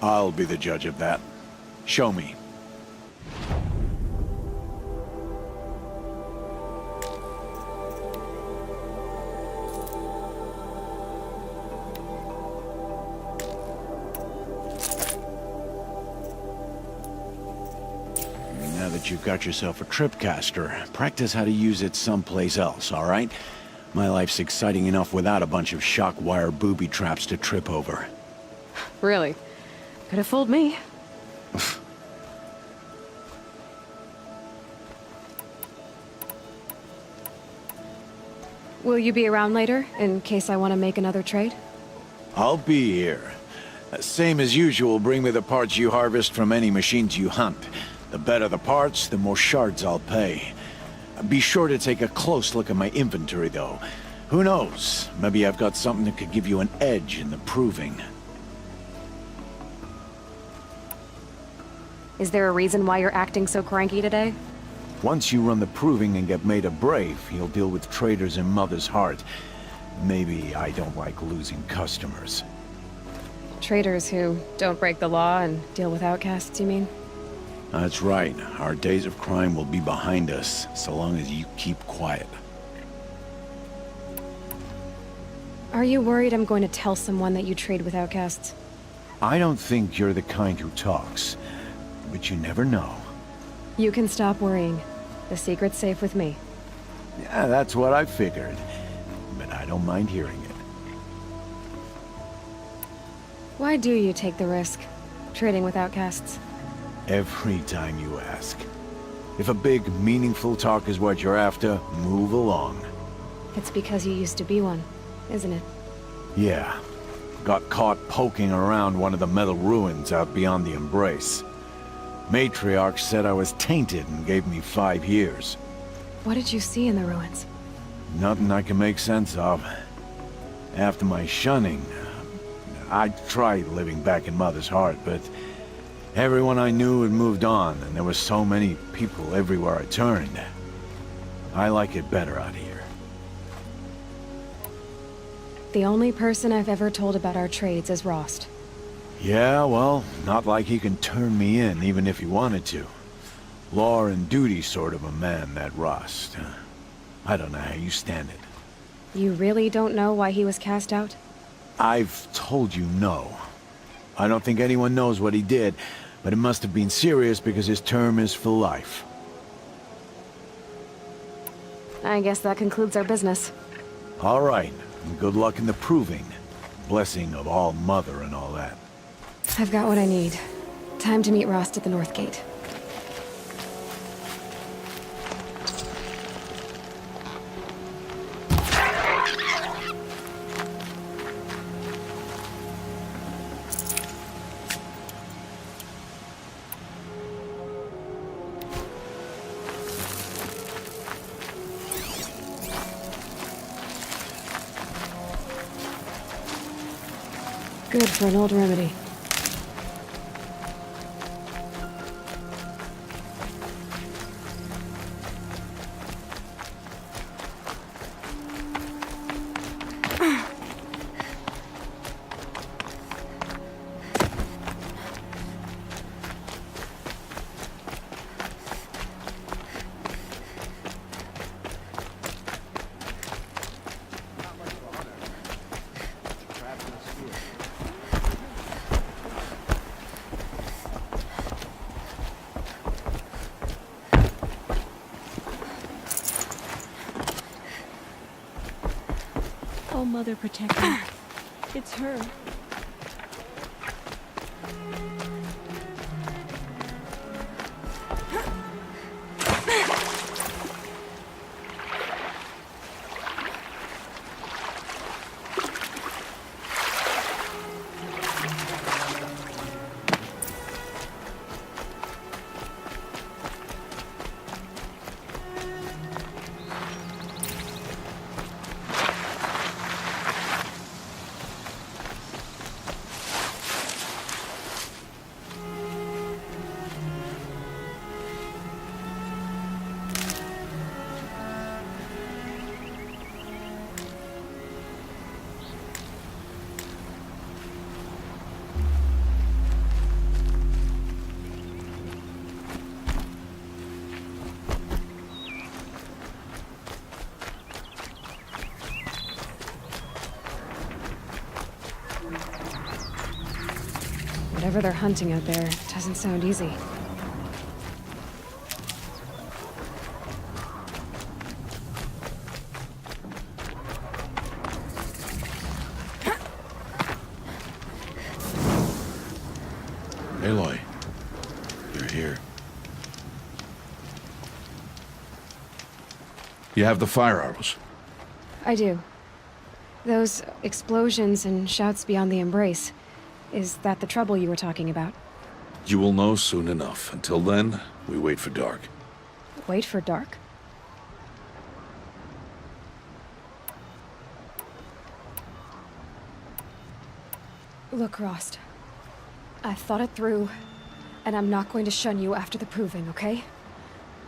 I'll be the judge of that. Show me. Now that you've got yourself a tripcaster, practice how to use it someplace else, all right? My life's exciting enough without a bunch of shock wire booby traps to trip over. Really? Could have fooled me. Will you be around later, in case I want to make another trade? I'll be here. Same as usual, bring me the parts you harvest from any machines you hunt. The better the parts, the more shards I'll pay. Be sure to take a close look at my inventory, though. Who knows? Maybe I've got something that could give you an edge in the proving. Is there a reason why you're acting so cranky today? Once you run the proving and get made a brave, you'll deal with traitors in Mother's Heart. Maybe I don't like losing customers. Traitors who don't break the law and deal with outcasts, you mean? That's right. Our days of crime will be behind us, so long as you keep quiet. Are you worried I'm going to tell someone that you trade with outcasts? I don't think you're the kind who talks, but you never know. You can stop worrying. The secret's safe with me. Yeah, that's what I figured, but I don't mind hearing it. Why do you take the risk, trading with outcasts? Every time you ask. If a big, meaningful talk is what you're after, move along. It's because you used to be one, isn't it? Yeah. Got caught poking around one of the metal ruins out beyond the Embrace. Matriarch said I was tainted and gave me 5 years. What did you see in the ruins? Nothing I can make sense of. After my shunning, I tried living back in Mother's Heart, but everyone I knew had moved on, and there were so many people everywhere I turned. I like it better out here. The only person I've ever told about our trades is Rost. Yeah, well, not like he can turn me in, even if he wanted to. Law and duty sort of a man, that Rost. I don't know how you stand it. You really don't know why he was cast out? I've told you no. I don't think anyone knows what he did, but it must have been serious because his term is for life. I guess that concludes our business. All right, and good luck in the proving. Blessing of All Mother and all that. I've got what I need. Time to meet Rost at the North Gate. Good for an old remedy. Oh, Mother protect me. It's her. Whatever they're hunting out there doesn't sound easy. Aloy, you're here. You have the fire arrows. I do. Those explosions and shouts beyond the embrace. Is that the trouble you were talking about? You will know soon enough. Until then, we wait for dark. Wait for dark? Look, Rost. I've thought it through, and I'm not going to shun you after the proving, okay?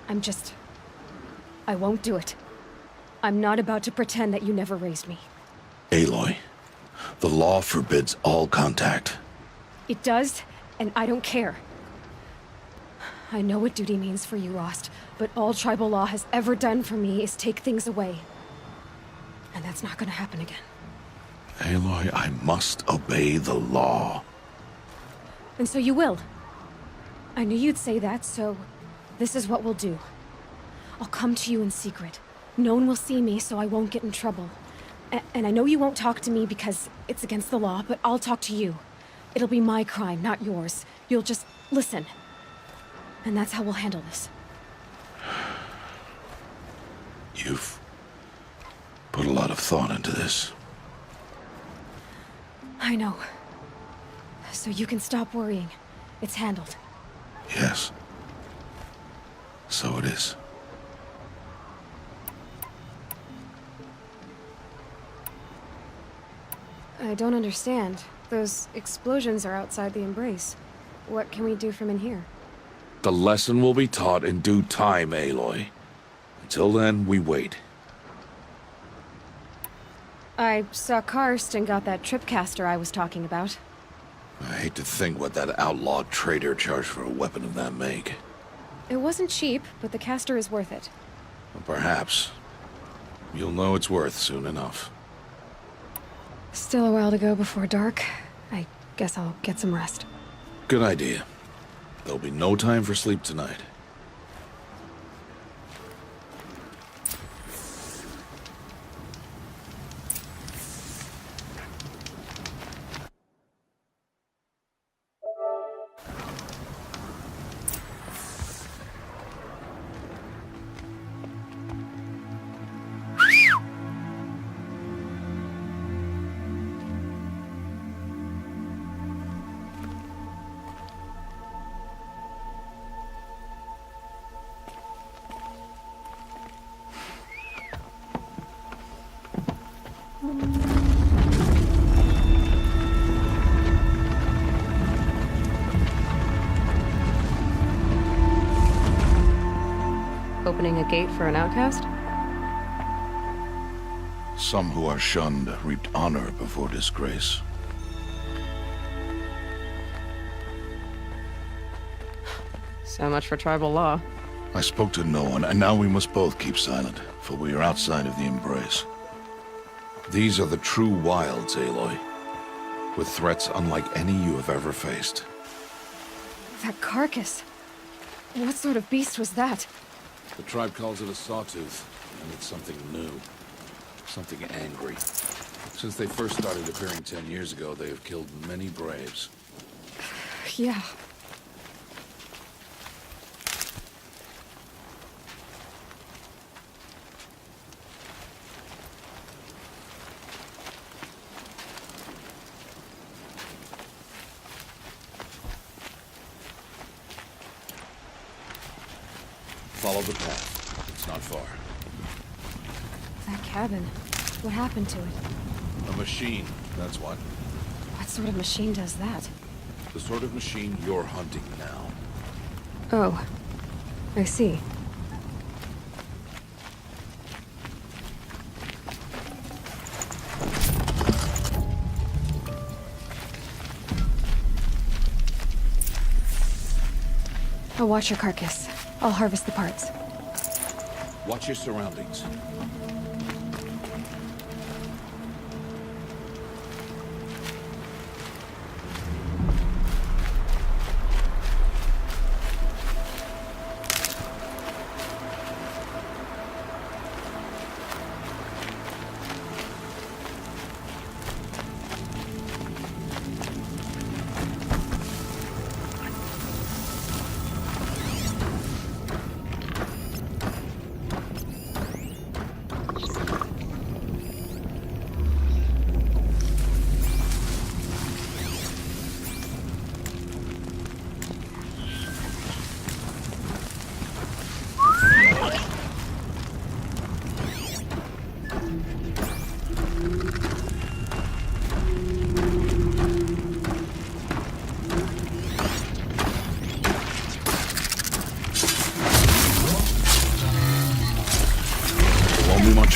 I won't do it. I'm not about to pretend that you never raised me. Aloy, the law forbids all contact. It does, and I don't care. I know what duty means for you, Rost, but all tribal law has ever done for me is take things away. And that's not gonna happen again. Aloy, I must obey the law. And so you will. I knew you'd say that, so this is what we'll do. I'll come to you in secret. No one will see me, so I won't get in trouble. And I know you won't talk to me because it's against the law, but I'll talk to you. It'll be my crime, not yours. You'll just listen. And that's how we'll handle this. You've put a lot of thought into this. I know. So you can stop worrying. It's handled. Yes. So it is. I don't understand. Those explosions are outside the embrace. What can we do from in here? The lesson will be taught in due time, Aloy. Until then, we wait. I saw Karst and got that tripcaster I was talking about. I hate to think what that outlawed trader charged for a weapon of that make. It wasn't cheap, but the caster is worth it. Well, perhaps. You'll know it's worth soon enough. Still a while to go before dark. I guess I'll get some rest. Good idea. There'll be no time for sleep tonight. Opening a gate for an outcast? Some who are shunned reaped honor before disgrace. So much for tribal law. I spoke to no one, and now we must both keep silent, for we are outside of the embrace. These are the true wilds, Aloy, with threats unlike any you have ever faced. That carcass. What sort of beast was that? The tribe calls it a sawtooth, and it's something new. Something angry. Since they first started appearing 10 years ago, they have killed many braves. Yeah. Follow the path. It's not far. That cabin. What happened to it? A machine, that's what. What sort of machine does that? The sort of machine you're hunting now. Oh. I see. I'll watch your carcass. I'll harvest the parts. Watch your surroundings.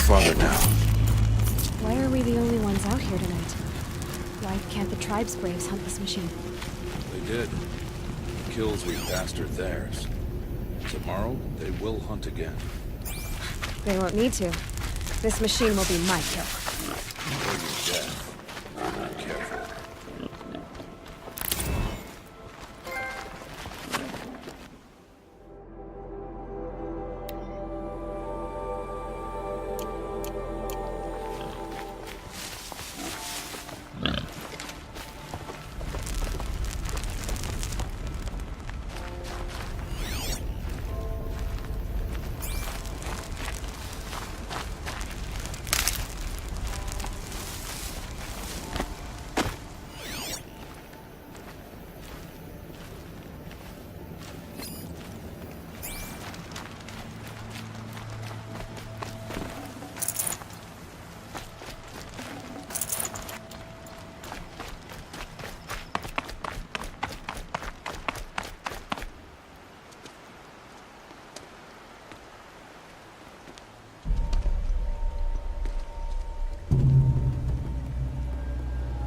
farther now. Why are we the only ones out here tonight? Why can't the tribe's braves hunt this machine? They did. The kills we passed are theirs. Tomorrow, they will hunt again. They won't need to. This machine will be my kill. Or your death. Be careful.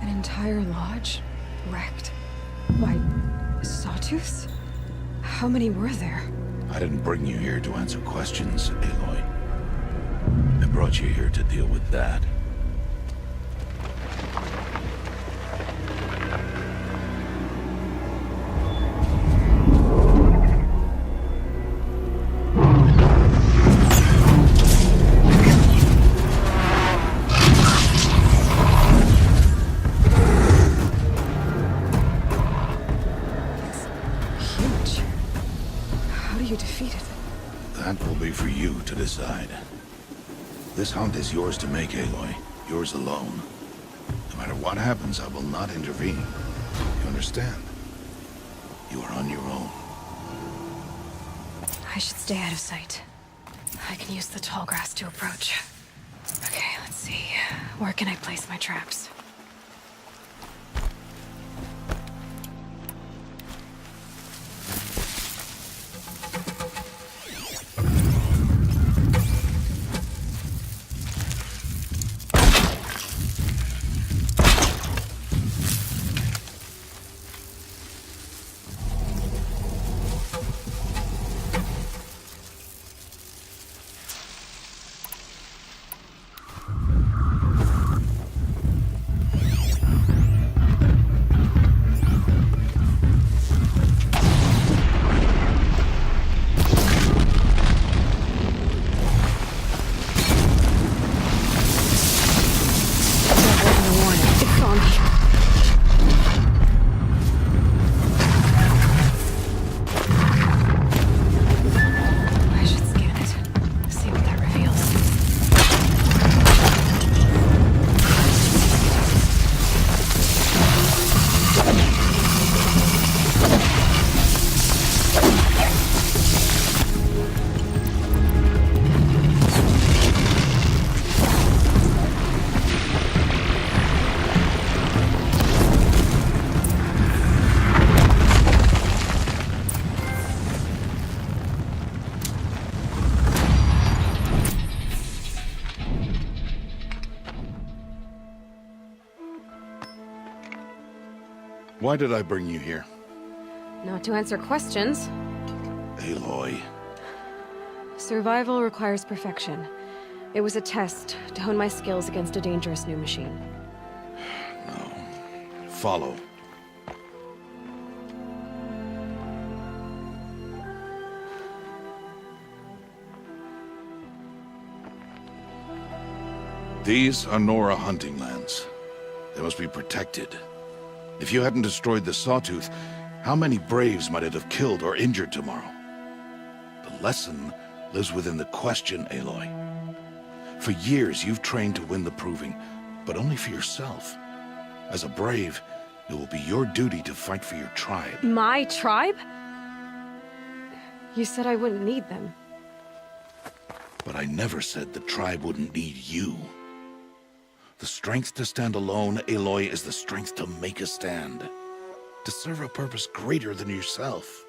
Entire lodge? Wrecked? Why, sawtooths? How many were there? I didn't bring you here to answer questions, Aloy. I brought you here to deal with that. That will be for you to decide. This hunt is yours to make, Aloy. Yours alone. No matter what happens, I will not intervene. You understand? You are on your own. I should stay out of sight. I can use the tall grass to approach. Okay, let's see. Where can I place my traps? Why did I bring you here? Not to answer questions. Aloy. Survival requires perfection. It was a test to hone my skills against a dangerous new machine. No. Follow. These are Nora hunting lands. They must be protected. If you hadn't destroyed the Sawtooth, how many Braves might it have killed or injured tomorrow? The lesson lives within the question, Aloy. For years, you've trained to win the Proving, but only for yourself. As a Brave, it will be your duty to fight for your tribe. My tribe? You said I wouldn't need them. But I never said the tribe wouldn't need you. The strength to stand alone, Aloy, is the strength to make a stand. To serve a purpose greater than yourself.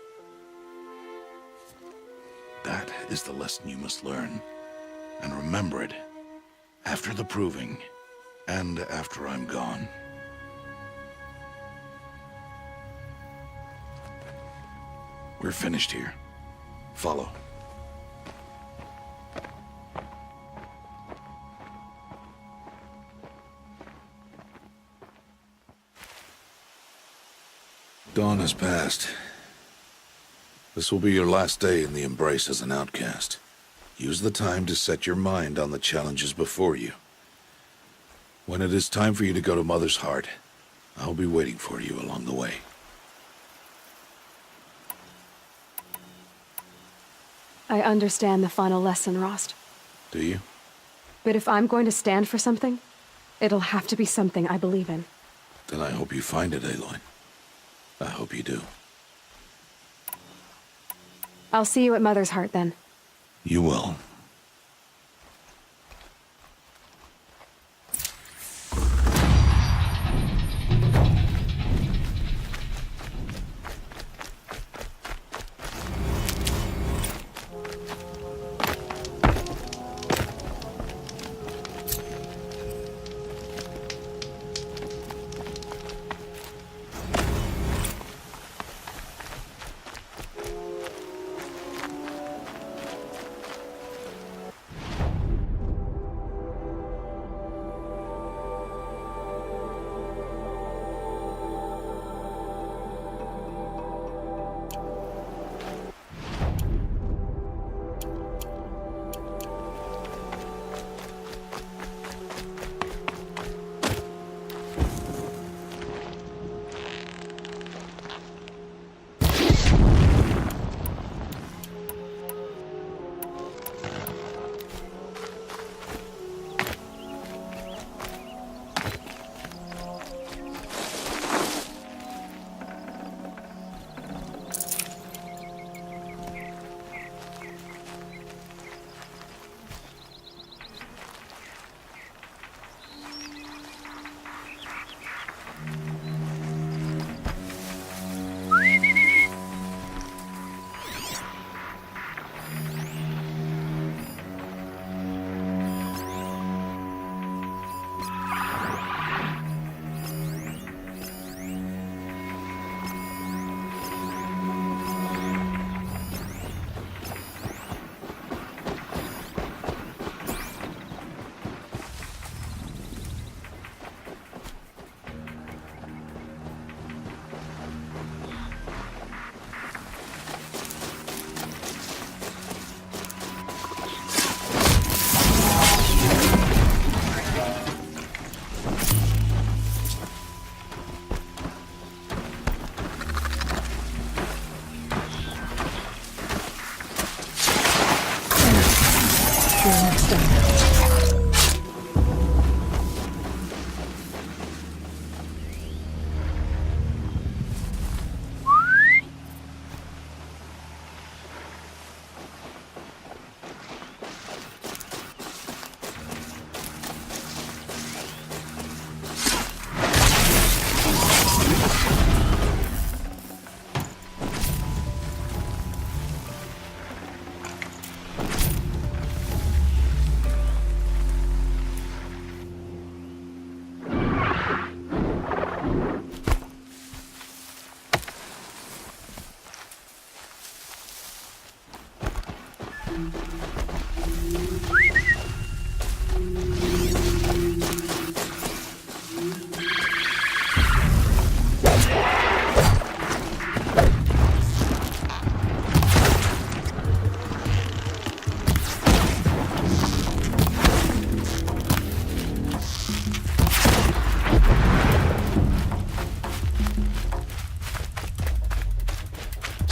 That is the lesson you must learn. And remember it After the proving, and after I'm gone. We're finished here. Follow. Dawn has passed. This will be your last day in the Embrace as an outcast. Use the time to set your mind on the challenges before you. When it is time for you to go to Mother's Heart, I'll be waiting for you along the way. I understand the final lesson, Rost. Do you? But if I'm going to stand for something, it'll have to be something I believe in. Then I hope you find it, Aloy. I hope you do. I'll see you at Mother's Heart, then. You will.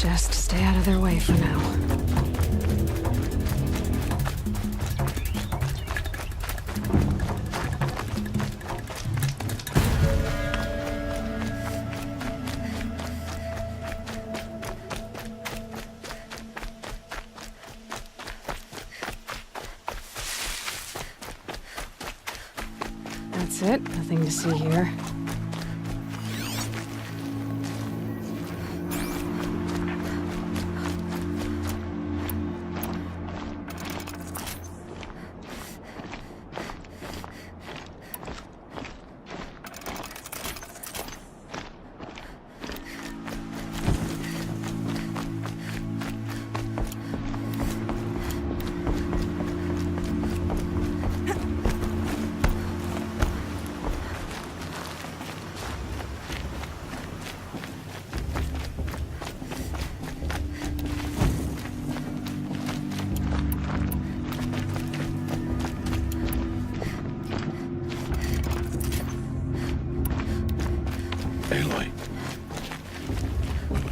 Just stay out of their way for now. That's it. Nothing to see here.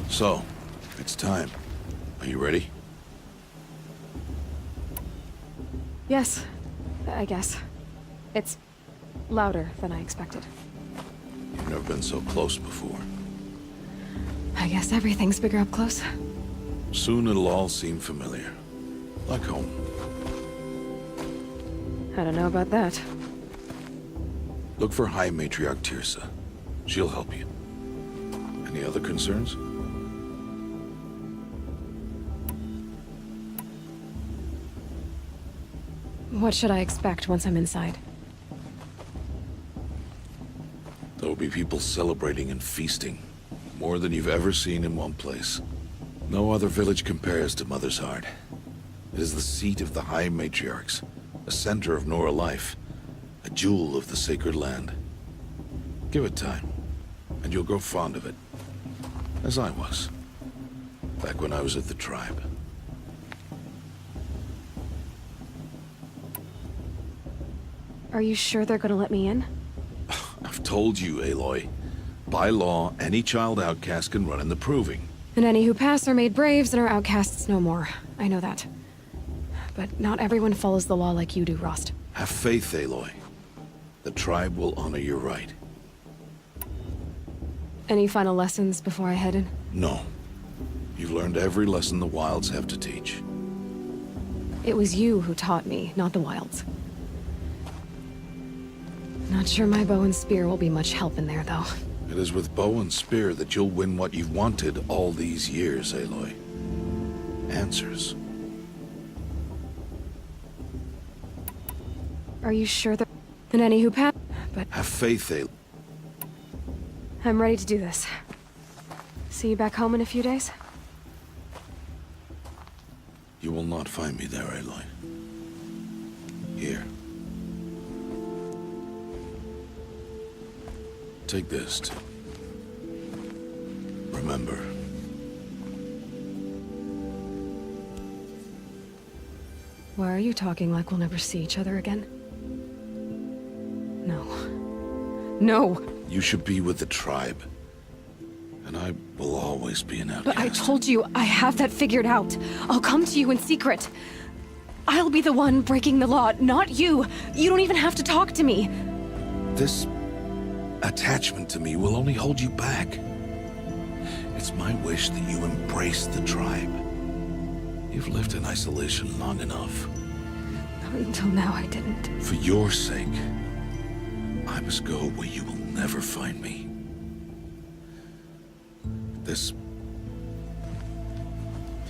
So, it's time. Are you ready? Yes, I guess. It's louder than I expected. You've never been so close before. I guess everything's bigger up close. Soon it'll all seem familiar. Like home. I don't know about that. Look for High Matriarch Tirsa. She'll help you. Any other concerns? What should I expect once I'm inside? There will be people celebrating and feasting. More than you've ever seen in one place. No other village compares to Mother's Heart. It is the seat of the High Matriarchs, a center of Nora life, a jewel of the sacred land. Give it time, and you'll grow fond of it. As I was, back when I was at the tribe. Are you sure they're gonna let me in? I've told you, Aloy. By law, any child outcast can run in the proving. And any who pass are made braves and are outcasts no more. I know that. But not everyone follows the law like you do, Rost. Have faith, Aloy. The tribe will honor your right. Any final lessons before I head in? No. You've learned every lesson the Wilds have to teach. It was you who taught me, not the Wilds. Not sure my bow and spear will be much help in there, though. It is with bow and spear that you'll win what you've wanted all these years, Aloy. Answers. Are you sure that... And any who pass... But Have faith, Aloy. I'm ready to do this. See you back home in a few days? You will not find me there, Aloy. Here. Take this to... remember. Why are you talking like we'll never see each other again? No. No! You should be with the tribe. And I will always be an outcast. But I told you, I have that figured out. I'll come to you in secret. I'll be the one breaking the law, not you. You don't even have to talk to me. This attachment to me will only hold you back. It's my wish that you embrace the tribe. You've lived in isolation long enough. Until now, I didn't. For your sake, I must go where you will never find me. This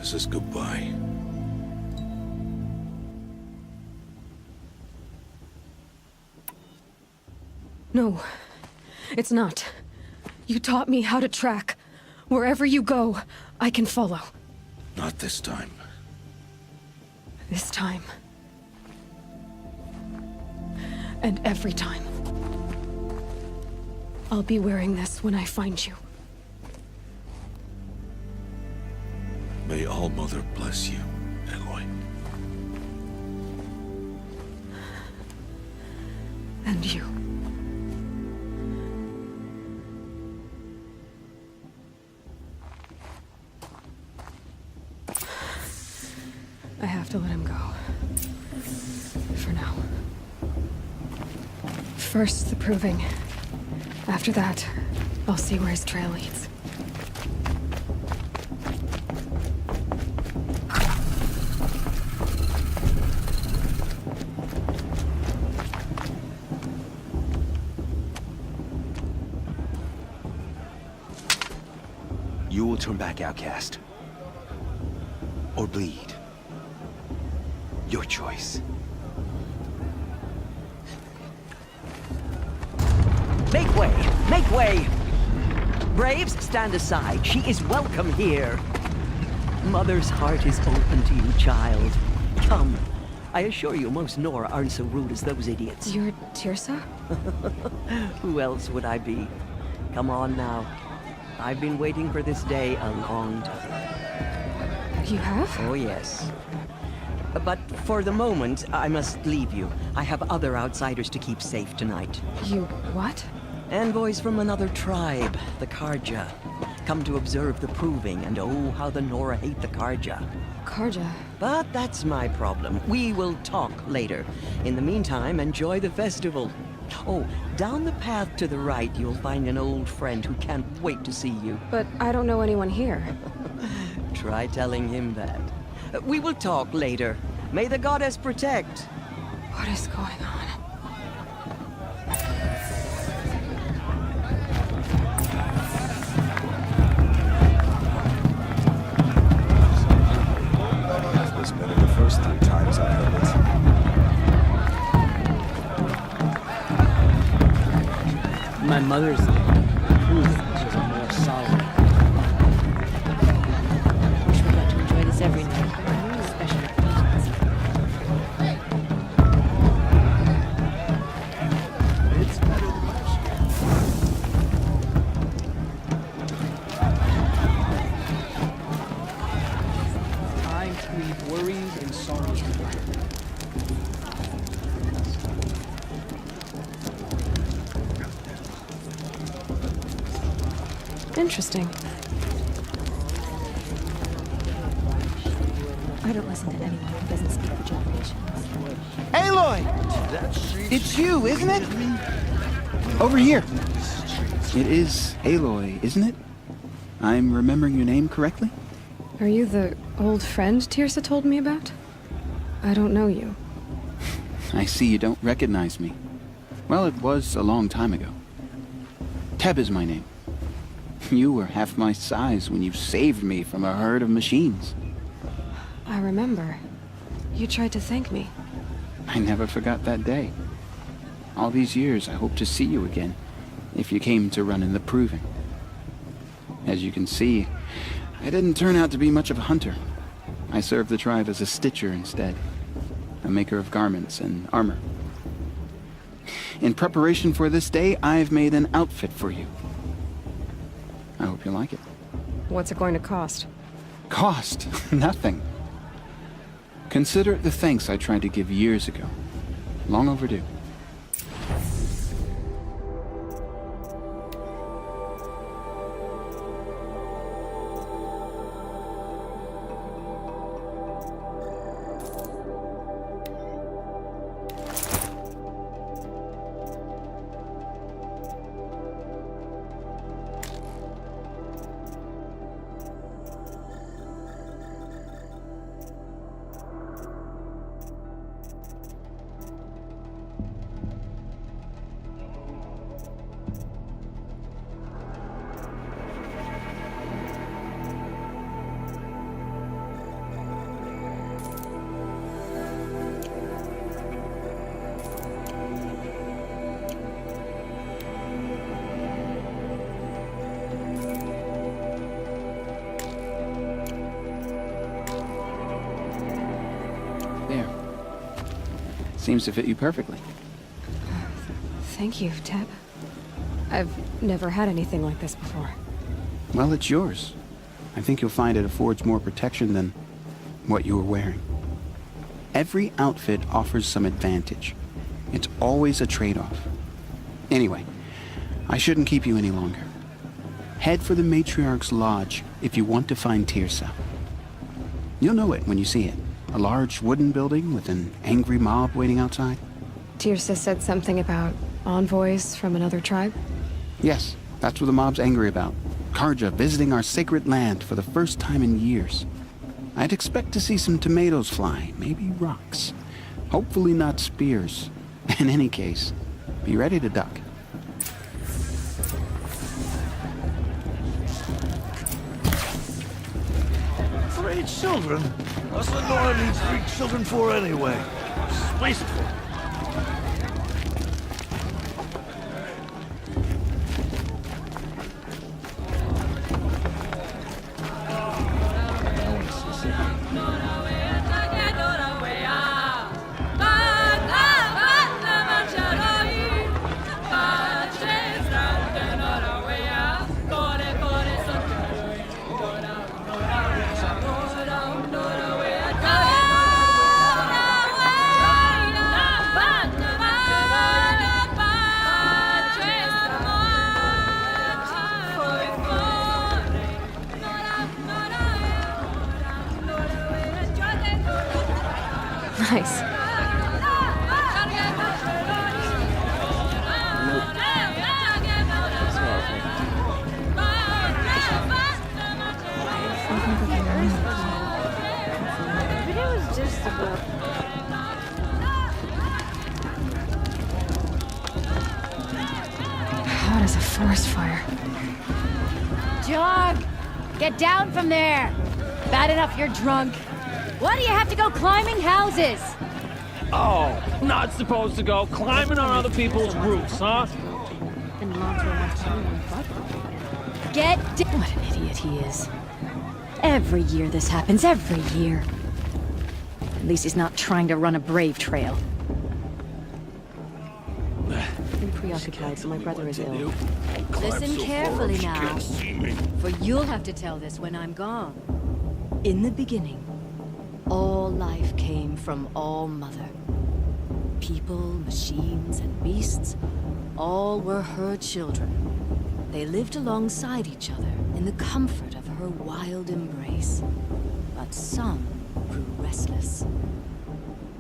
is goodbye. No, it's not. You taught me how to track. Wherever you go, I can follow. Not this time. This time. And every time. I'll be wearing this when I find you. May All Mother bless you, Aloy. And you. I have to let him go. For now. First, the proving. After that, I'll see where his trail leads. You will turn back outcast. Or bleed. Your choice. Make way! Make way! Braves, stand aside. She is welcome here. Mother's heart is open to you, child. Come. I assure you, most Nora aren't so rude as those idiots. You're Tirsa? Who else would I be? Come on now. I've been waiting for this day a long time. You have? Oh, yes. But for the moment, I must leave you. I have other outsiders to keep safe tonight. You what? Envoys from another tribe, the Karja. come to observe the proving, and oh, how the Nora hate the Karja. Karja. But that's my problem. We will talk later. In the meantime, enjoy the festival. Oh, down the path to the right, you'll find an old friend who can't wait to see you. But I don't know anyone here. Try telling him that. We will talk later. May the goddess protect. What is going on? Was better the first 3 times I heard it. My mother's proof she's a more solid. Wish we got to enjoy this every night. Special occasions. It's better than most. Time to leave worries and sorrows behind. Interesting. I don't listen to anyone who doesn't speak the generations. Aloy! It's you, isn't it? Over here. It is Aloy, isn't it? I'm remembering your name correctly? Are you the old friend Tirsa told me about? I don't know you. I see you don't recognize me. Well, it was a long time ago. Teb is my name. You were half my size when you saved me from a herd of machines. I remember. You tried to thank me. I never forgot that day. All these years, I hope to see you again, if you came to run in the proving. As you can see, I didn't turn out to be much of a hunter. I served the tribe as a stitcher instead, a maker of garments and armor. In preparation for this day, I've made an outfit for you. I hope you like it. What's it going to cost? Cost? Nothing. Consider it the thanks I tried to give years ago. Long overdue. There. Seems to fit you perfectly. Thank you, Teb. I've never had anything like this before. Well, it's yours. I think you'll find it affords more protection than what you were wearing. Every outfit offers some advantage. It's always a trade-off. Anyway, I shouldn't keep you any longer. Head for the Matriarch's Lodge if you want to find Tirsa. You'll know it when you see it. A large wooden building with an angry mob waiting outside. Tirsa said something about envoys from another tribe? Yes, that's what the mob's angry about. Karja visiting our sacred land for the first time in years. I'd expect to see some tomatoes fly, maybe rocks. Hopefully not spears. In any case, be ready to duck. Three children? What's the Nora needs 3 children for anyway? It's wasteful. Nice. Hot as a forest fire. John! Get down from there! Bad enough you're drunk. Why do you have to go climbing houses? Oh, not supposed to go climbing on other people's roofs, huh? And lots will have to What an idiot he is. Every year this happens, every year. At least he's not trying to run a brave trail. I'm preoccupied. My brother is ill. Listen carefully now, for you'll have to tell this when I'm gone. In the beginning, all life came from All Mother. People, machines, and beasts, all were her children. They lived alongside each other in the comfort of her wild embrace. But some grew restless.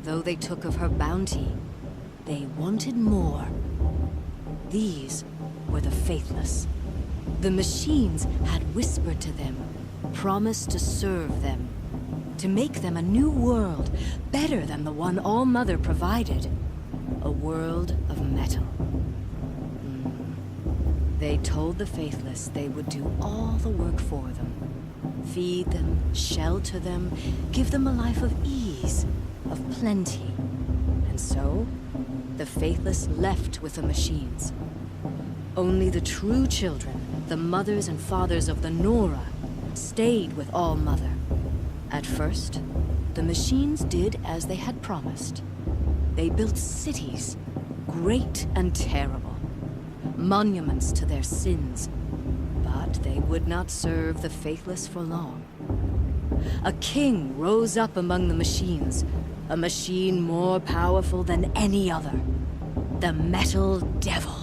Though they took of her bounty, they wanted more. These were the faithless. The machines had whispered to them, promised to serve them, to make them a new world, better than the one All Mother provided. A world of metal. They told the faithless they would do all the work for them. Feed them, shelter them, give them a life of ease, of plenty. And so, the faithless left with the machines. Only the true children, the mothers and fathers of the Nora, stayed with All Mother. At first, the machines did as they had promised. They built cities, great and terrible, monuments to their sins, but they would not serve the faithless for long. A king rose up among the machines, a machine more powerful than any other, the Metal Devil.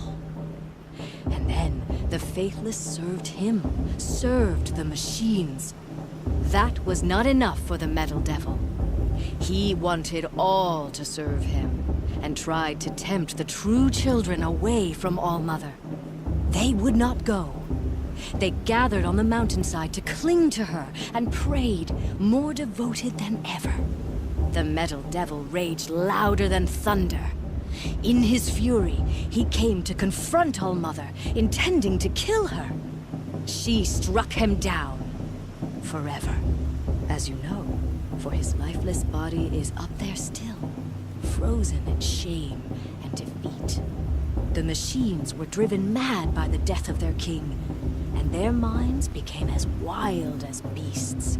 And then the faithless served him, served the machines. That was not enough for the Metal Devil. He wanted all to serve him, and tried to tempt the true children away from All Mother. They would not go. They gathered on the mountainside to cling to her and prayed, more devoted than ever. The Metal Devil raged louder than thunder. In his fury, he came to confront All Mother, intending to kill her. She struck him down. Forever. As you know, for his lifeless body is up there still, frozen in shame and defeat. The machines were driven mad by the death of their king, and their minds became as wild as beasts.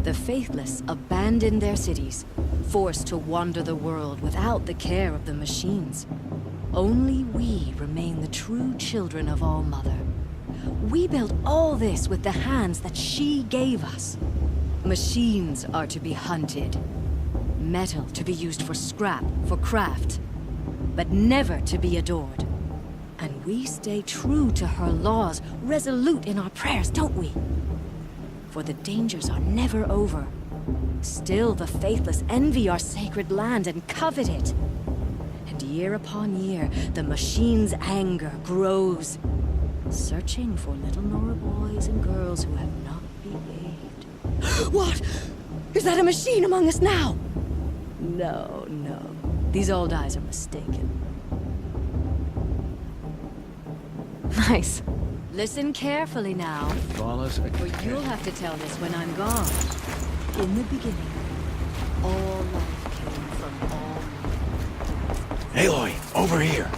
The faithless abandoned their cities, forced to wander the world without the care of the machines. Only we remain the true children of All Mother. We built all this with the hands that she gave us. Machines are to be hunted. Metal to be used for scrap, for craft. But never to be adored. And we stay true to her laws, resolute in our prayers, don't we? For the dangers are never over. Still the faithless envy our sacred land and covet it. And year upon year, the machine's anger grows, searching for little Nora boys and girls who have not behaved. What? Is that a machine among us now? No, no. These old eyes are mistaken. Nice. Listen carefully now, for you'll have to tell this when I'm gone. In the beginning, all life came from all... Aloy, over here.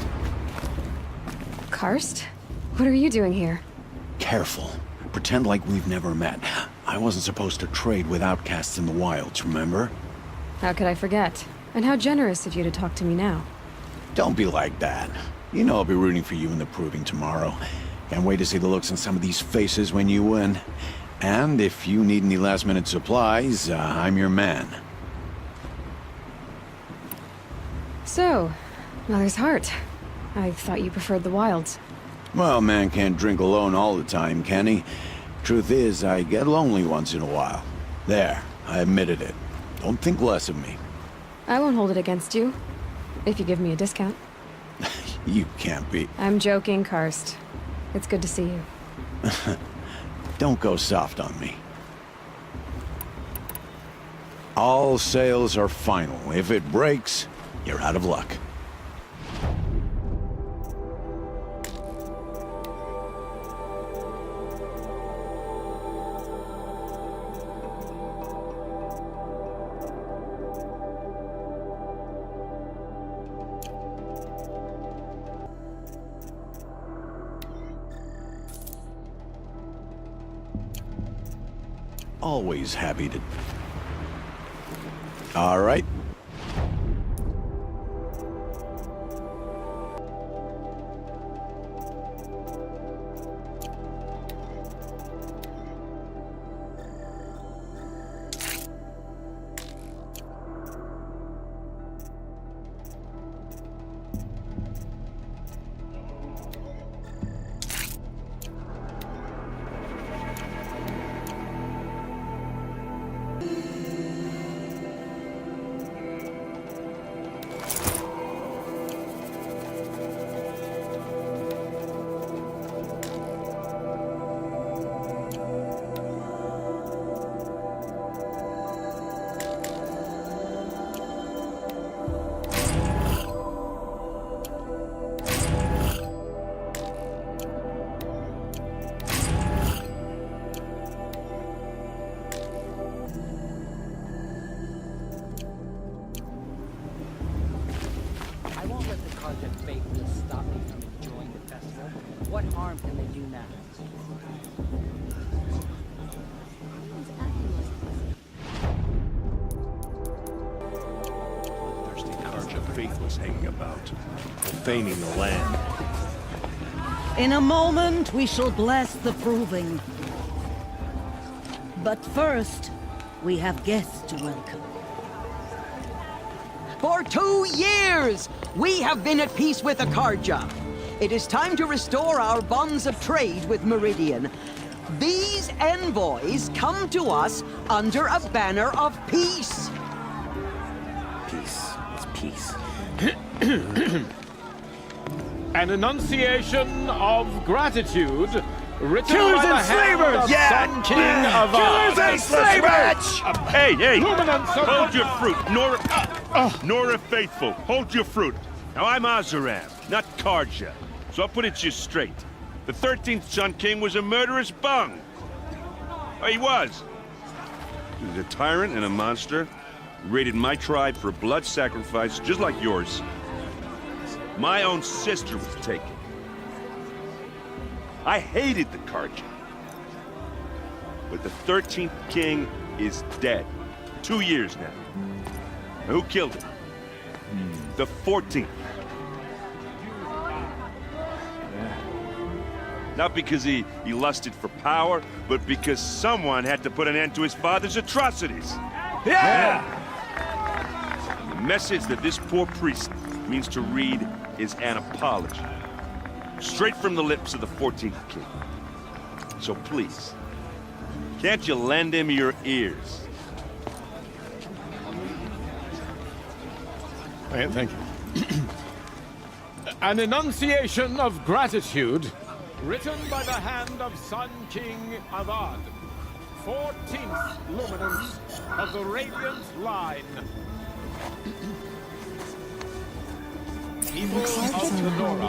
Karst? What are you doing here? Careful. Pretend like we've never met. I wasn't supposed to trade with outcasts in the wilds, remember? How could I forget? And how generous of you to talk to me now. Don't be like that. You know I'll be rooting for you in the proving tomorrow. Can't wait to see the looks on some of these faces when you win. And if you need any last-minute supplies, I'm your man. So, Mother's Heart. I thought you preferred the wilds. Well, man can't drink alone all the time, can he? Truth is, I get lonely once in a while. There, I admitted it. Don't think less of me. I won't hold it against you, if you give me a discount. You can't be. I'm joking, Karst. It's good to see you. Don't go soft on me. All sales are final. If it breaks, you're out of luck. Always happy to... All right. I won't let the Project Faithless stop me from enjoying the festival. What harm can they do now? Project Faithless hanging about, profaning the land. In a moment, we shall bless the proving. But first, we have guests to welcome. For 2 years, we have been at peace with Akarja. It is time to restore our bonds of trade with Meridian. These envoys come to us under a banner of peace. Peace. It's peace. An enunciation of gratitude written Killers by the and hand slavers! of Yeah! Sun King Avad. Killers and slavers! Hey! Luminance of Hold your fruit, Nora Faithful. Hold your fruit. Now I'm Azaram, not Karja. So I'll put it just straight. The 13th Sun King was a murderous bung. Oh, he was. He was a tyrant and a monster. Raided my tribe for blood sacrifice, just like yours. My own sister was taken. I hated the Karja. But the 13th king is dead. 2 years now. Now, who killed him? The 14th. Not because he lusted for power, but because someone had to put an end to his father's atrocities. Yeah! The message that this poor priest means to read is an apology. Straight from the lips of the 14th king. So please, can't you lend him your ears? Thank you. An enunciation of gratitude written by the hand of Sun King Avad, 14th luminance of the Radiant Line. People of the Nora,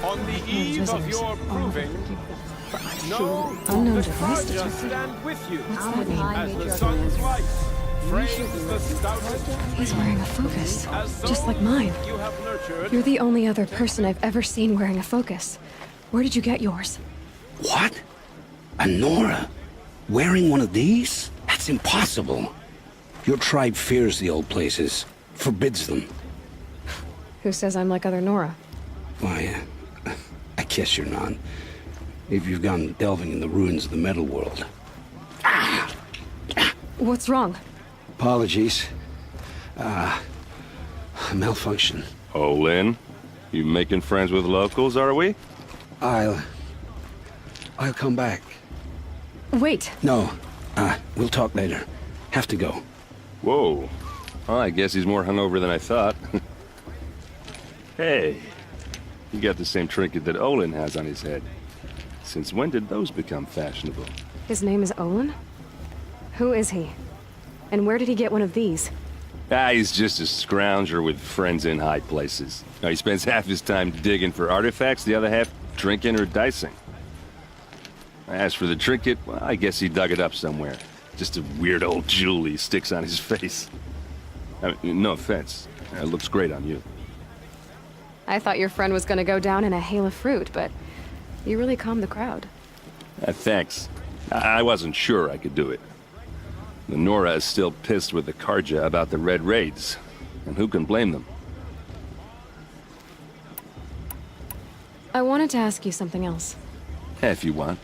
on the eve of your proving, know that Karja stand with you as the sun's light frames the stoutest. He's wearing a focus, just like mine. You have nurtured. You're the only other person I've ever seen wearing a focus. Where did you get yours? What? A Nora? Wearing one of these? That's impossible. Your tribe fears the old places, forbids them. Who says I'm like other Nora? Why, I guess you're not. If you've gone delving in the ruins of the metal world. What's wrong? Apologies. A malfunction. Oh, Lynn, you making friends with locals, are we? I'll come back. Wait. No. We'll talk later. Have to go. Whoa. Well, I guess he's more hungover than I thought. Hey, you got the same trinket that Olin has on his head. Since when did those become fashionable? His name is Olin? Who is he? And where did he get one of these? He's just a scrounger with friends in high places. Now, he spends half his time digging for artifacts, the other half drinking or dicing. As for the trinket, well, I guess he dug it up somewhere. Just a weird old jewel he sticks on his face. I mean, no offense. It looks great on you. I thought your friend was gonna go down in a hail of fruit, but you really calmed the crowd. Thanks. I wasn't sure I could do it. The Nora is still pissed with the Karja about the Red Raids, and who can blame them? I wanted to ask you something else. If you want.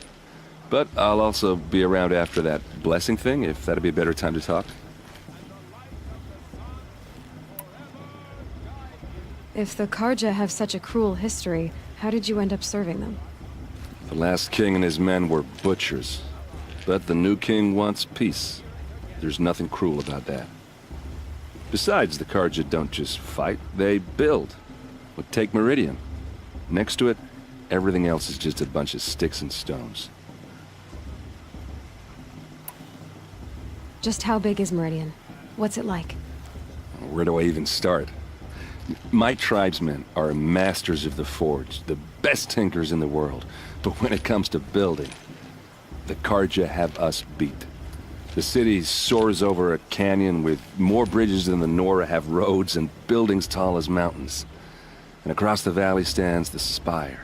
But I'll also be around after that blessing thing, if that'd be a better time to talk. If the Karja have such a cruel history, how did you end up serving them? The last king and his men were butchers. But the new king wants peace. There's nothing cruel about that. Besides, the Karja don't just fight, they build. But take Meridian. Next to it, everything else is just a bunch of sticks and stones. Just how big is Meridian? What's it like? Where do I even start? My tribesmen are masters of the forge, the best tinkers in the world. But when it comes to building, the Karja have us beat. The city soars over a canyon with more bridges than the Nora have roads and buildings tall as mountains. And across the valley stands the spire,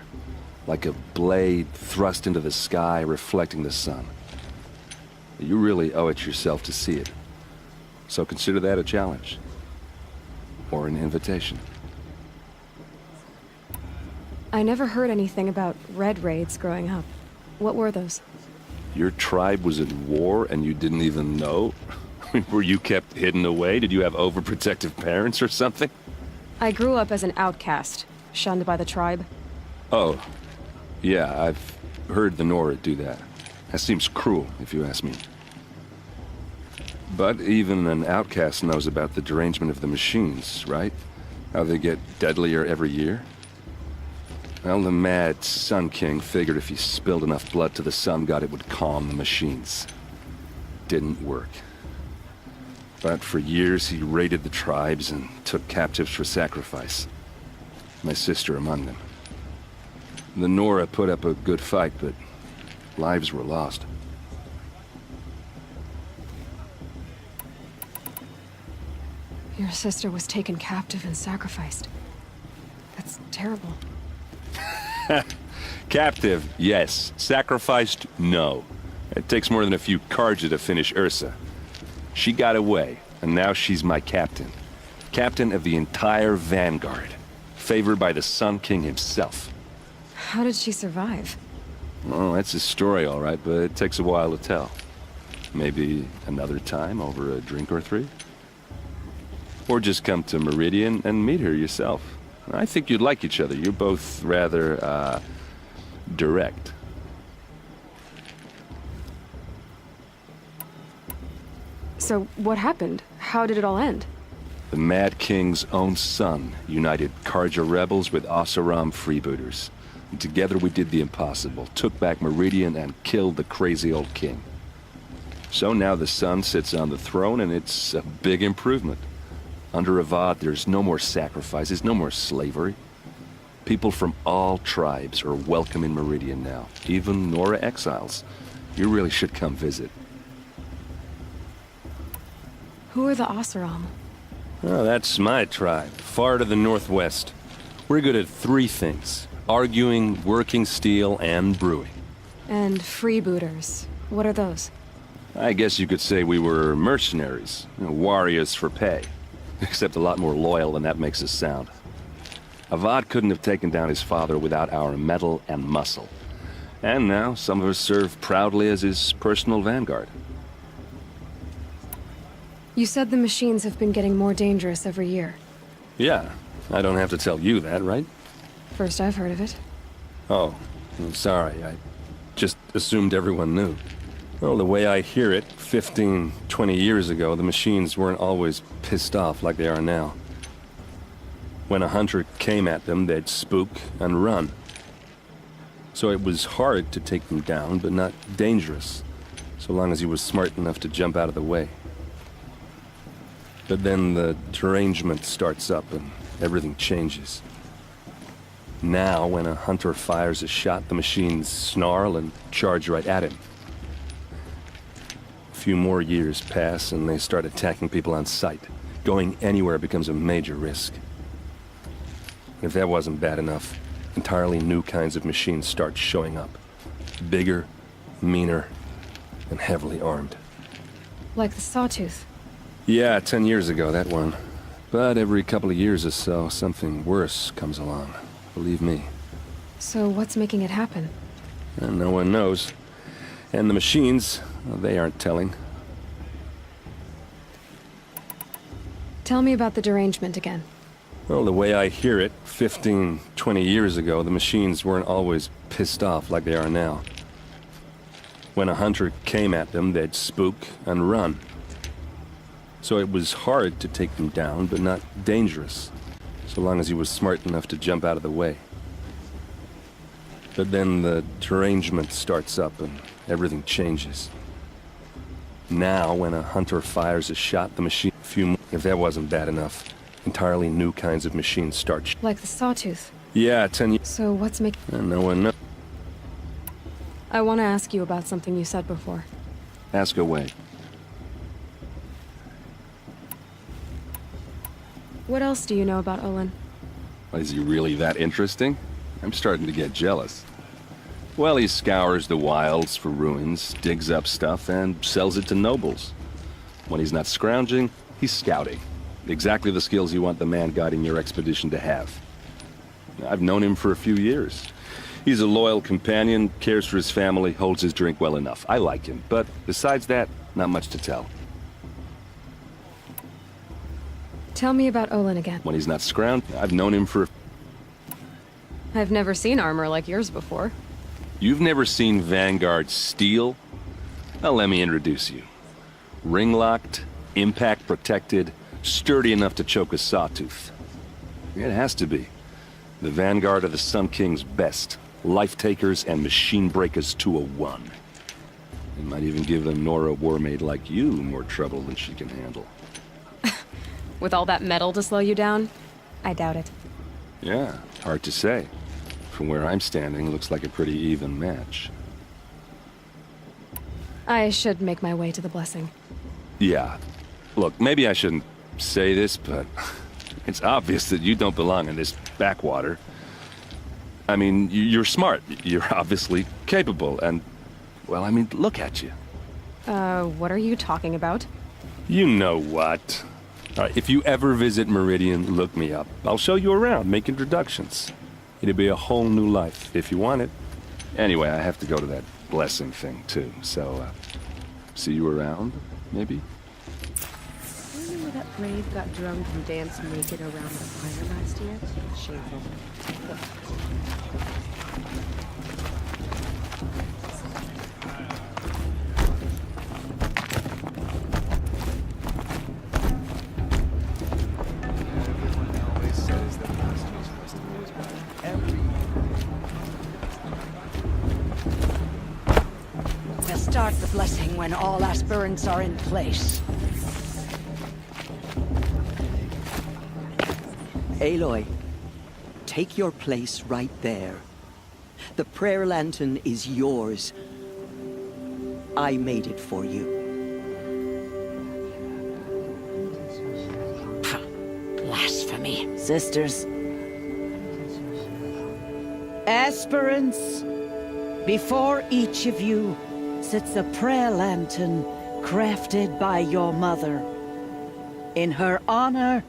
like a blade thrust into the sky reflecting the sun. You really owe it yourself to see it. So consider that a challenge. Or an invitation. I never heard anything about Red Raids growing up. What were those? Your tribe was at war and you didn't even know? Were you kept hidden away? Did you have overprotective parents or something? I grew up as an outcast, shunned by the tribe. Oh, yeah, I've heard the Nora do that. That seems cruel, if you ask me. But even an outcast knows about the derangement of the machines, right? How they get deadlier every year? Well, the mad Sun King figured if he spilled enough blood to the Sun God, it would calm the machines. Didn't work. But for years, he raided the tribes and took captives for sacrifice. My sister among them. The Nora put up a good fight, but lives were lost. Your sister was taken captive and sacrificed. That's terrible. Captive, yes. Sacrificed, no. It takes more than a few Karja to finish Ursa. She got away, and now she's my captain. Captain of the entire Vanguard. Favored by the Sun King himself. How did she survive? Oh, that's a story, all right, but it takes a while to tell. Maybe another time over a drink or three? Or just come to Meridian and meet her yourself. I think you'd like each other. You're both rather, direct. So, what happened? How did it all end? The Mad King's own son united Karja rebels with Oseram freebooters. And together we did the impossible, took back Meridian and killed the crazy old king. So now the son sits on the throne and it's a big improvement. Under Avad, there's no more sacrifices, no more slavery. People from all tribes are welcome in Meridian now, even Nora exiles. You really should come visit. Who are the Oseram? Oh, that's my tribe, far to the northwest. We're good at three things: arguing, working steel, and brewing. And freebooters. What are those? I guess you could say we were mercenaries, warriors for pay. Except a lot more loyal than that makes us sound. Avad couldn't have taken down his father without our metal and muscle. And now some of us serve proudly as his personal vanguard. You said the machines have been getting more dangerous every year. Yeah, I don't have to tell you that, right? First I've heard of it. Oh, I'm sorry. I just assumed everyone knew. Well, the way I hear it, 15, 20 years ago, the machines weren't always pissed off like they are now. When a hunter came at them, they'd spook and run. So it was hard to take them down, but not dangerous, so long as he was smart enough to jump out of the way. But then the derangement starts up and everything changes. Now, when a hunter fires a shot, the machines snarl and charge right at him. A few more years pass and they start attacking people on sight. Going anywhere becomes a major risk. If that wasn't bad enough, entirely new kinds of machines start showing up. Bigger, meaner, and heavily armed. Like the Sawtooth. Yeah, 10 years ago, that one. But every couple of years or so, something worse comes along. Believe me. So what's making it happen? And no one knows. And the machines, well, they aren't telling. Tell me about the derangement again. Well, the way I hear it, 15, 20 years ago, the machines weren't always pissed off like they are now. When a hunter came at them, they'd spook and run. So it was hard to take them down, but not dangerous, so long as he was smart enough to jump out of the way. But then the derangement starts up and everything changes. Now, when a hunter fires a shot, the machine... If that wasn't bad enough, entirely new kinds of machines start... Like the Sawtooth. Yeah, 10 years... So what's making... And no one knows. I want to ask you about something you said before. Ask away. What else do you know about Olin? Is he really that interesting? I'm starting to get jealous. Well, he scours the wilds for ruins, digs up stuff, and sells it to nobles. When he's not scrounging, he's scouting. Exactly the skills you want the man guiding your expedition to have. I've known him for a few years. He's a loyal companion, cares for his family, holds his drink well enough. I like him, but besides that, not much to tell. Tell me about Olin again. When he's not scrounging, I've known him for... I've never seen armor like yours before. You've never seen Vanguard steel? Well, let me introduce you. Ring-locked, impact-protected, sturdy enough to choke a sawtooth. It has to be. The Vanguard are the Sun King's best. Life-takers and machine breakers to a one. It might even give a Nora warmaid like you more trouble than she can handle. With all that metal to slow you down? I doubt it. Yeah, hard to say. From where I'm standing, looks like a pretty even match. I should make my way to the blessing. Yeah. Look, maybe I shouldn't say this, but it's obvious that you don't belong in this backwater. I mean, you're smart. You're obviously capable, and, well, I mean, look at you. What are you talking about? You know what. All right, if you ever visit Meridian, look me up. I'll show you around, make introductions. It'll be a whole new life, if you want it. Anyway, I have to go to that blessing thing, too, so, see you around, maybe? Remember that Brave got drunk and danced naked around the fire last year? Shameful. We'll start the blessing when all aspirants are in place. Aloy, take your place right there. The prayer lantern is yours. I made it for you. Blasphemy. Sisters. Aspirants, before each of you sits a prayer lantern crafted by your mother. In her honor,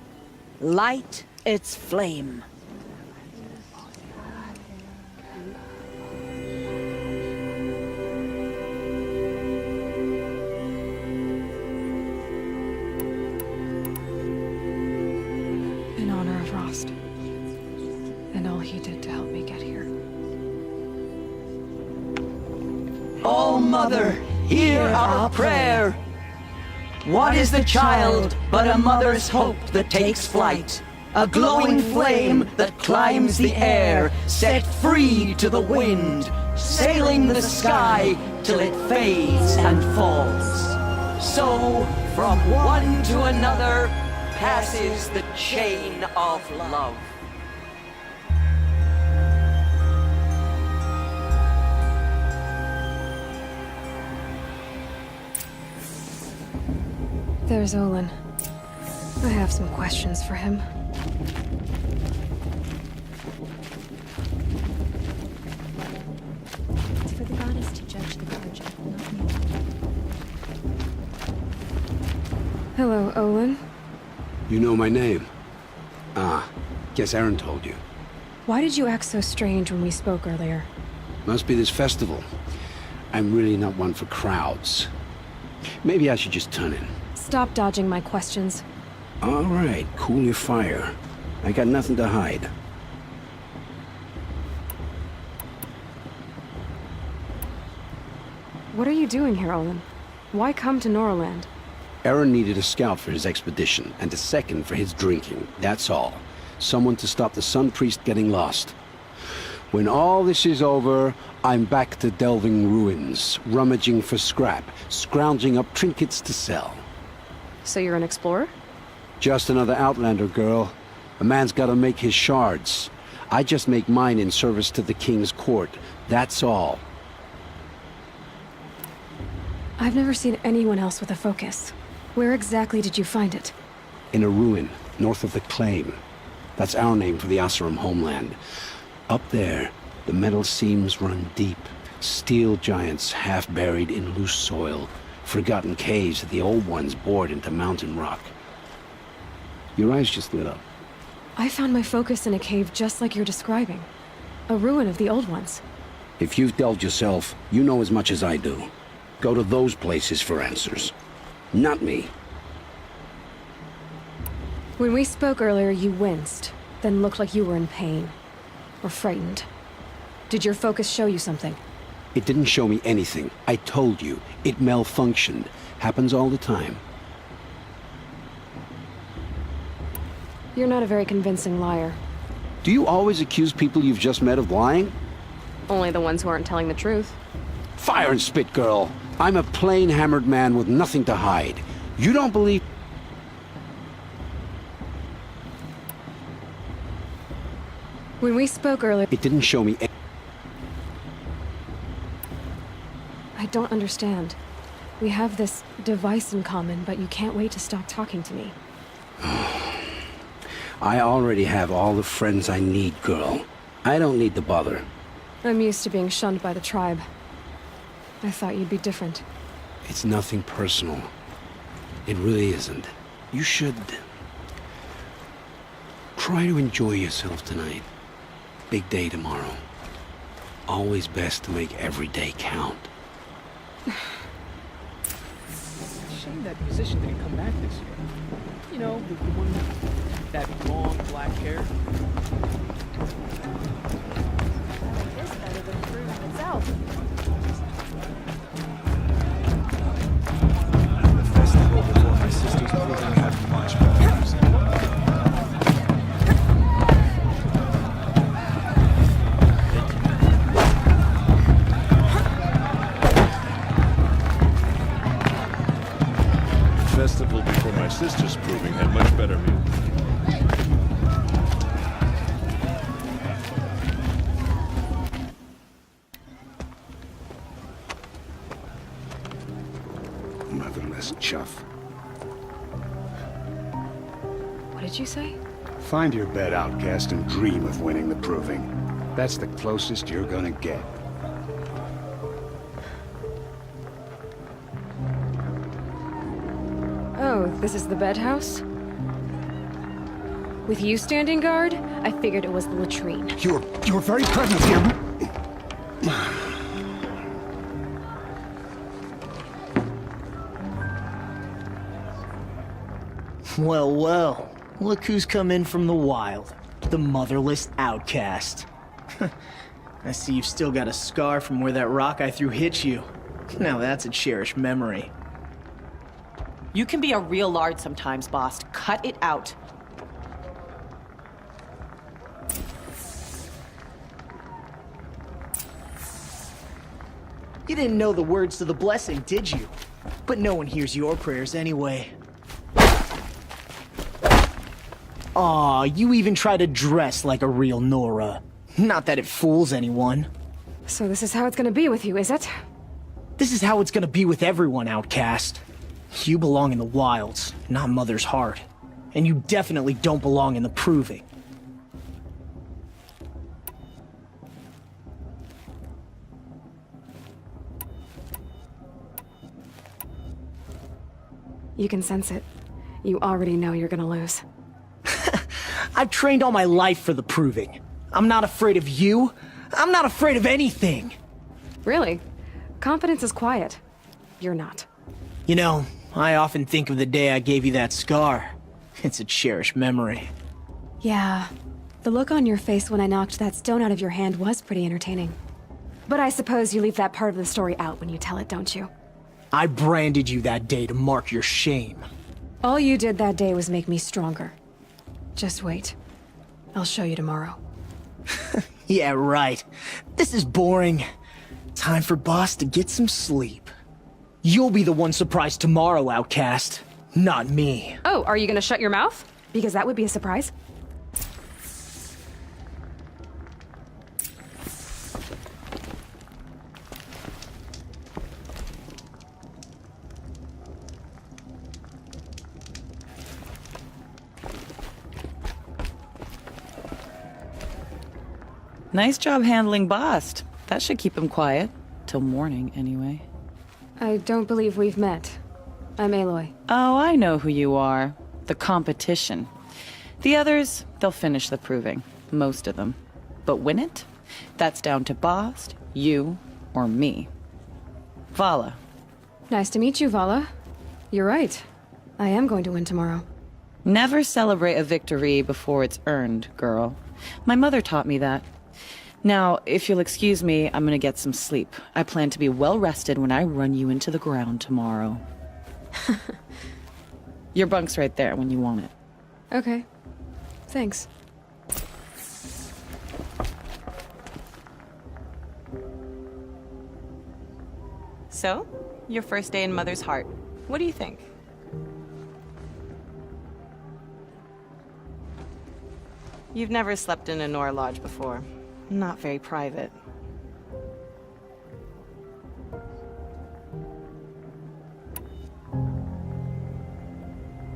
light its flame. In honor of Rost. And all he did to help me get here. All Mother, hear our prayer. What is the child but a mother's hope that takes flight? A glowing flame that climbs the air, set free to the wind, sailing the sky till it fades and falls. So, from one to another, passes the chain of love. There's Olin. I have some questions for him. It's for the goddess to judge the Carja, not me. Hello, Olin. You know my name? Ah, guess Aaron told you. Why did you act so strange when we spoke earlier? Must be this festival. I'm really not one for crowds. Maybe I should just turn in. Stop dodging my questions. All right, cool your fire. I got nothing to hide. What are you doing here, Olin? Why come to Norland? Aaron needed a scout for his expedition, and a second for his drinking. That's all. Someone to stop the Sun Priest getting lost. When all this is over, I'm back to delving ruins, rummaging for scrap, scrounging up trinkets to sell. So you're an explorer? Just another Outlander, girl. A man's gotta make his shards. I just make mine in service to the King's court. That's all. I've never seen anyone else with a focus. Where exactly did you find it? In a ruin, north of the Claim. That's our name for the Oseram homeland. Up there, the metal seams run deep. Steel giants half buried in loose soil. Forgotten caves that the old ones bored into mountain rock. Your eyes just lit up. I found my focus in a cave just like you're describing. A ruin of the old ones. If you've delved yourself, you know as much as I do. Go to those places for answers. Not me. When we spoke earlier, you winced, then looked like you were in pain. Or frightened. Did your focus show you something? It didn't show me anything. I told you. It malfunctioned. Happens all the time. You're not a very convincing liar. Do you always accuse people you've just met of lying? Only the ones who aren't telling the truth. Fire and spit, girl. I'm a plain hammered man with nothing to hide. You don't believe... When we spoke earlier... It didn't show me... I don't understand. We have this device in common, but you can't wait to stop talking to me. I already have all the friends I need, girl. I don't need the bother. I'm used to being shunned by the tribe. I thought you'd be different. It's nothing personal. It really isn't. You should... try to enjoy yourself tonight. Big day tomorrow. Always best to make every day count. Shame that musician didn't come back this year. You know, the one with that long black hair. It's better than proving itself. The festival before my sister's proving had much better music. Festival before my sister's proving had much better music. Motherless chuff. What did you say? Find your bed, outcast, and dream of winning the proving. That's the closest you're gonna get. Oh, this is the bedhouse? With you standing guard, I figured it was the latrine. Your very presence here... Well, well. Look who's come in from the wild. The motherless outcast. I see you've still got a scar from where that rock I threw hit you. Now that's a cherished memory. You can be a real lard sometimes, boss. Cut it out. You didn't know the words to the blessing, did you? But no one hears your prayers anyway. Aw, you even try to dress like a real Nora. Not that it fools anyone. So this is how it's gonna be with you, is it? This is how it's gonna be with everyone, Outcast. You belong in the wilds, not Mother's heart. And you definitely don't belong in the Proving. You can sense it. You already know you're gonna lose. I've trained all my life for the Proving. I'm not afraid of you. I'm not afraid of anything. Really? Confidence is quiet. You're not. You know, I often think of the day I gave you that scar. It's a cherished memory. Yeah. The look on your face when I knocked that stone out of your hand was pretty entertaining. But I suppose you leave that part of the story out when you tell it, don't you? I branded you that day to mark your shame. All you did that day was make me stronger. Just wait. I'll show you tomorrow. Yeah, right. This is boring. Time for Boss to get some sleep. You'll be the one surprised tomorrow, Outcast. Not me. Oh, are you gonna shut your mouth? Because that would be a surprise. Nice job handling Bast. That should keep him quiet. Till morning, anyway. I don't believe we've met. I'm Aloy. Oh, I know who you are. The competition. The others, they'll finish the proving. Most of them. But win it? That's down to Bast, you, or me. Vala. Nice to meet you, Vala. You're right. I am going to win tomorrow. Never celebrate a victory before it's earned, girl. My mother taught me that. Now, if you'll excuse me, I'm gonna get some sleep. I plan to be well rested when I run you into the ground tomorrow. Your bunk's right there when you want it. Okay. Thanks. So, your first day in Mother's heart. What do you think? You've never slept in a Nora lodge before. Not very private.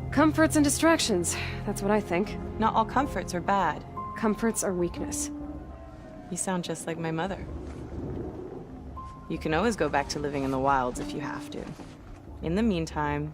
Comforts and distractions. That's what I think. Not all comforts are bad. Comforts are weakness. You sound just like my mother. You can always go back to living in the wilds if you have to. In the meantime,